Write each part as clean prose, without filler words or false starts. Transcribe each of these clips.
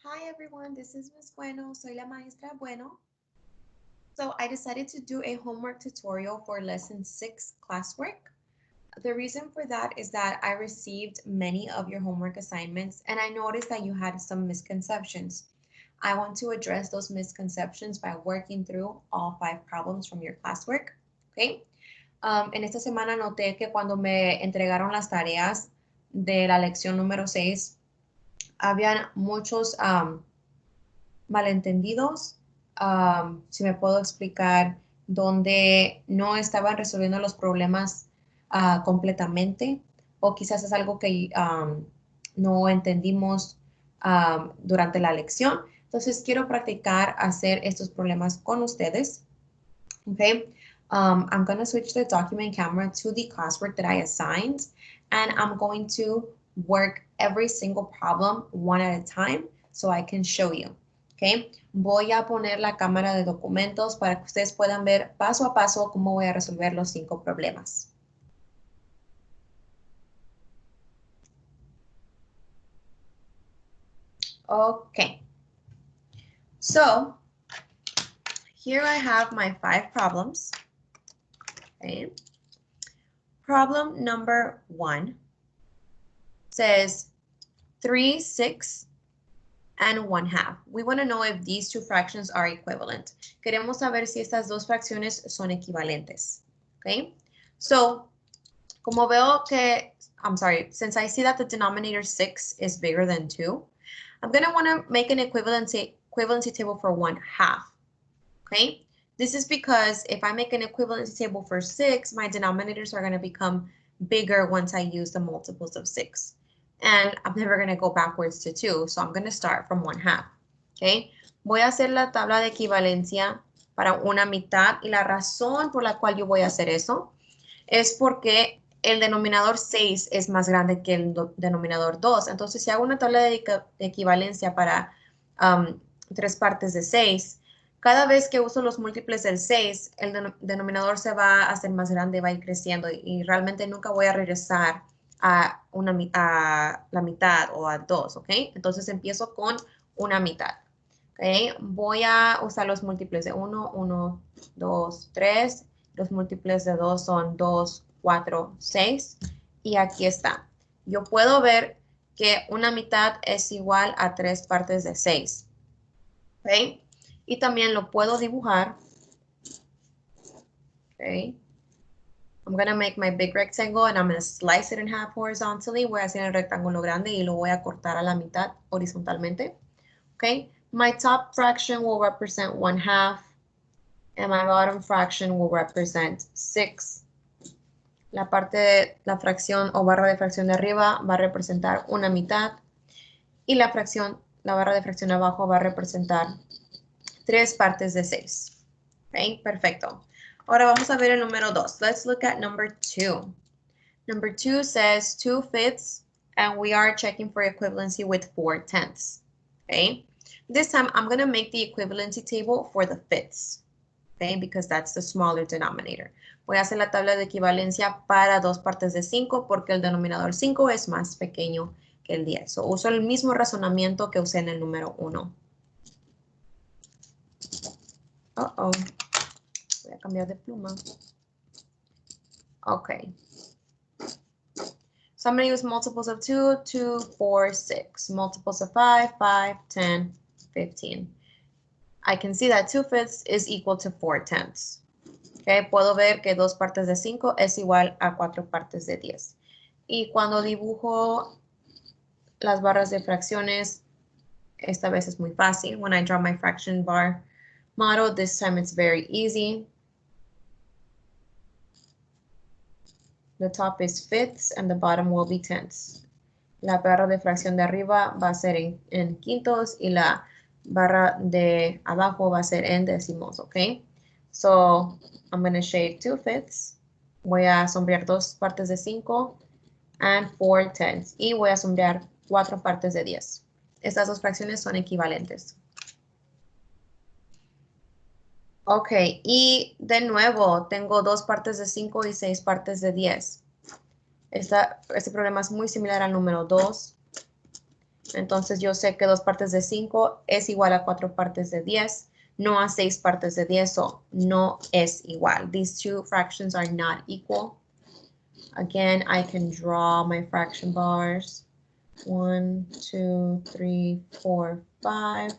Hi everyone, this is Ms. Bueno. Soy la maestra Bueno. So I decided to do a homework tutorial for lesson 6 classwork. The reason for that is that I received many of your homework assignments and I noticed that you had some misconceptions. I want to address those misconceptions by working through all 5 problems from your classwork. Okay. En esta semana noté que cuando me entregaron las tareas de la lección número 6, habían muchos malentendidos, si me puedo explicar, donde no estaban resolviendo los problemas completamente, o quizás es algo que no entendimos durante la lección. Entonces, quiero practicar hacer estos problemas con ustedes. Okay, I'm going to switch the document camera to the classwork that I assigned, and I'm going to work every single problem one at a time so I can show you. Okay, voy a poner la cámara de documentos para que ustedes puedan ver paso a paso cómo voy a resolver los 5 problemas. Okay, so here I have my 5 problems. Okay, problem number 1 says 3, 6, and 1/2. We want to know if these two fractions are equivalent. Queremos saber si estas dos fracciones son equivalentes. Okay? So, como veo que, I'm sorry, since I see that the denominator 6 is bigger than 2, I'm going to want to make an equivalency table for 1/2. Okay? This is because if I make an equivalency table for 6, my denominators are going to become bigger once I use the multiples of 6. And I'm never going to go backwards to 2, so I'm going to start from 1/2. Okay? Voy a hacer la tabla de equivalencia para una mitad y la razón por la cual yo voy a hacer eso es porque el denominador 6 es más grande que el denominador 2. Entonces, si hago una tabla de equivalencia para 3 partes de 6, cada vez que uso los múltiples del 6, el denominador se va a hacer más grande, va a ir creciendo y realmente nunca voy a regresar a la mitad o a 2, ¿ok? Entonces empiezo con una mitad, ¿ok? Voy a usar los múltiples de 1, 1, 2, 3. Los múltiples de 2 son 2, 4, 6. Y aquí está. Yo puedo ver que una mitad es igual a 3 partes de 6, ¿ok? Y también lo puedo dibujar, ¿ok? I'm going to make my big rectangle and I'm going to slice it in half horizontally. Voy a hacer el rectángulo grande y lo voy a cortar a la mitad horizontalmente. Okay, my top fraction will represent 1/2 and my bottom fraction will represent 6. La parte de la fracción o barra de fracción de arriba va a representar una mitad y la barra de fracción de abajo va a representar 3 partes de 6. Okay, perfecto. Ahora vamos a ver el número 2. Let's look at number 2. Number 2 says 2/5 and we are checking for equivalency with 4/10. Okay, this time I'm going to make the equivalency table for the fifths. Okay, because that's the smaller denominator. Voy a hacer la tabla de equivalencia para 2 partes de 5 porque el denominador 5 es más pequeño que el 10. So, uso el mismo razonamiento que usé en el número 1. Voy a cambiar de pluma. Okay. So I'm going to use multiples of 2, 2, 4, 6. Multiples of 5, 5, 10, 15. I can see that 2/5 is equal to 4/10. Okay, puedo ver que 2 partes de 5 es igual a 4 partes de 10. Y cuando dibujo las barras de fracciones, esta vez es muy fácil. When I draw my fraction bar model, this time it's very easy. The top is fifths and the bottom will be tenths. La barra de fracción de arriba va a ser en quintos y la barra de abajo va a ser en décimos, ¿ok? So, I'm going to shade 2/5. Voy a sombrear 2 partes de 5 and 4/10. Y voy a sombrear 4 partes de 10. Estas dos fracciones son equivalentes. Ok, y de nuevo tengo 2 partes de 5 y 6 partes de 10. Este problema es muy similar al número 2. Entonces yo sé que 2 partes de 5 es igual a 4 partes de 10, no a 6 partes de 10, so no es igual. These two fractions are not equal. Again, I can draw my fraction bars. 1, 2, 3, 4, 5,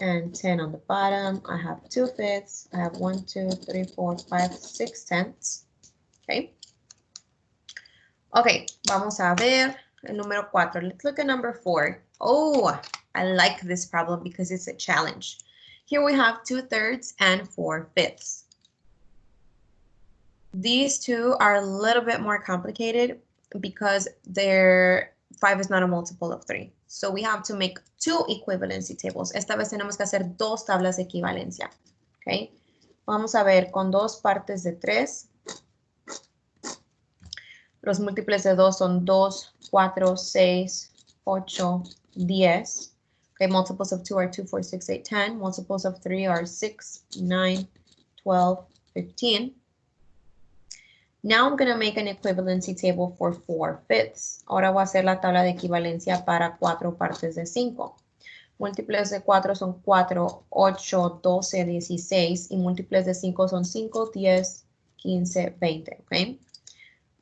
and 10 on the bottom. I have 2/5. I have 1, 2, 3, 4, 5, 6 tenths. Okay. Okay, vamos a ver el número 4. Let's look at number 4. Oh, I like this problem because it's a challenge. Here we have 2/3 and 4/5. These two are a little bit more complicated because 5 is not a multiple of 3. So we have to make 2 equivalency tables. Esta vez tenemos que hacer 2 tablas de equivalencia. Okay. Vamos a ver con 2 partes de 3. Los múltiples de 2 son 2, 4, 6, 8, 10. Okay, multiples of 2 are 2, 4, 6, 8, 10. Multiples of 3 are 6, 9, 12, 15. Now I'm going to make an equivalency table for 4/5. Ahora voy a hacer la tabla de equivalencia para 4 partes de 5. Múltiples de 4 son 4, 8, 12, 16. Y múltiples de 5 son 5, 10, 15, 20. Okay?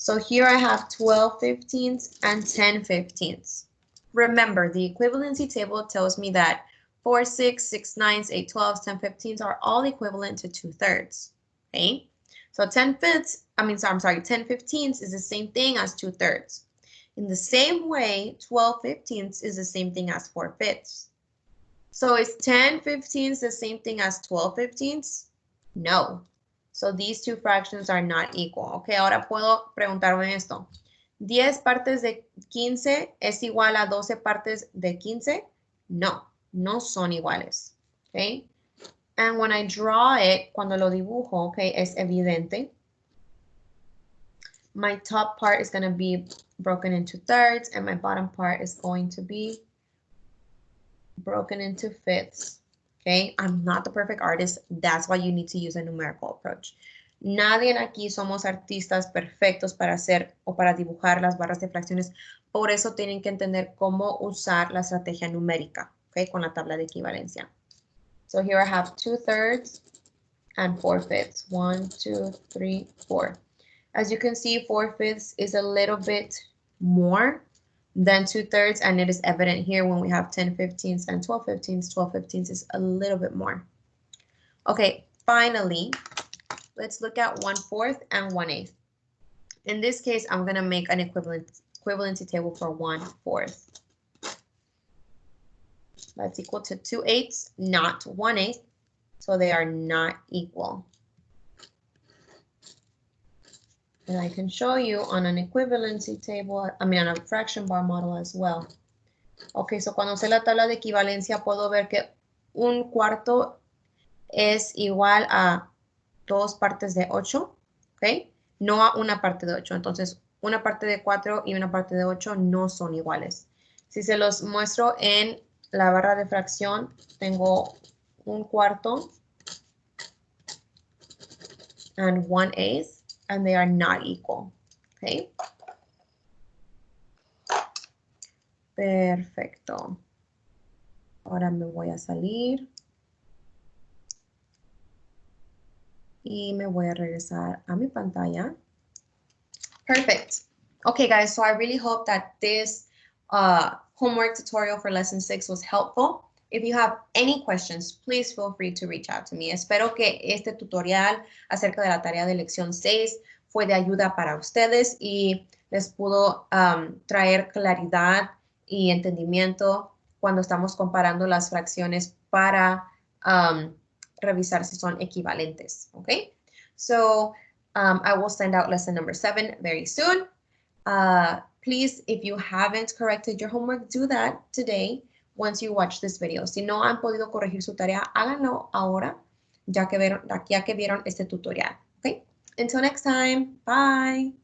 So here I have 12 15ths and 10 15ths. Remember, the equivalency table tells me that 4, 6, 6 9s, 8 12s, 10 15ths are all equivalent to 2/3. Okay? So 10 15ths is the same thing as 2/3. In the same way, 12 15ths is the same thing as 4/5. So is 10 15ths the same thing as 12 15ths? No. So these two fractions are not equal. Okay, ahora puedo preguntarme esto. 10 partes de 15 es igual a 12 partes de 15? No, no son iguales. Okay? And when I draw it, cuando lo dibujo, okay, es evidente. My top part is going to be broken into thirds and my bottom part is going to be broken into fifths. Okay, I'm not the perfect artist. That's why you need to use a numerical approach. Nadie aquí somos artistas perfectos para hacer o para dibujar las barras de fracciones. Por eso tienen que entender cómo usar la estrategia numérica, okay, con la tabla de equivalencia. So here I have 2/3 and 4/5. 1, 2, 3, 4. As you can see, 4/5 is a little bit more than 2/3, and it is evident here when we have 10 15ths and 12 15ths. 12 15ths is a little bit more. Okay, finally, let's look at 1/4 and 1/8. In this case, I'm going to make an equivalency table for 1/4. That's equal to 2/8, not 1/8, so they are not equal. And I can show you on an equivalency table, on a fraction bar model as well. Okay, so cuando sé la tabla de equivalencia, puedo ver que 1/4 es igual a 2 partes de 8, ¿ok? No a 1 parte de 8. Entonces, 1 parte de 4 y 1 parte de 8 no son iguales. Si se los muestro en la barra de fracción, tengo 1/4 and 1/8. And they are not equal, okay? Perfecto. Ahora me voy a salir. Y me voy a regresar a mi pantalla. Perfect. Okay, guys, so I really hope that this homework tutorial for lesson 6 was helpful. If you have any questions, please feel free to reach out to me. Espero que este tutorial acerca de la tarea de lección 6 fue de ayuda para ustedes y les pudo traer claridad y entendimiento cuando estamos comparando las fracciones para revisar si son equivalentes. Okay? So I will send out lesson number 7 very soon. Please, if you haven't corrected your homework, do that today. Once you watch this video. Si no han podido corregir su tarea, háganlo ahora, ya que vieron este tutorial. Okay? Until next time, bye.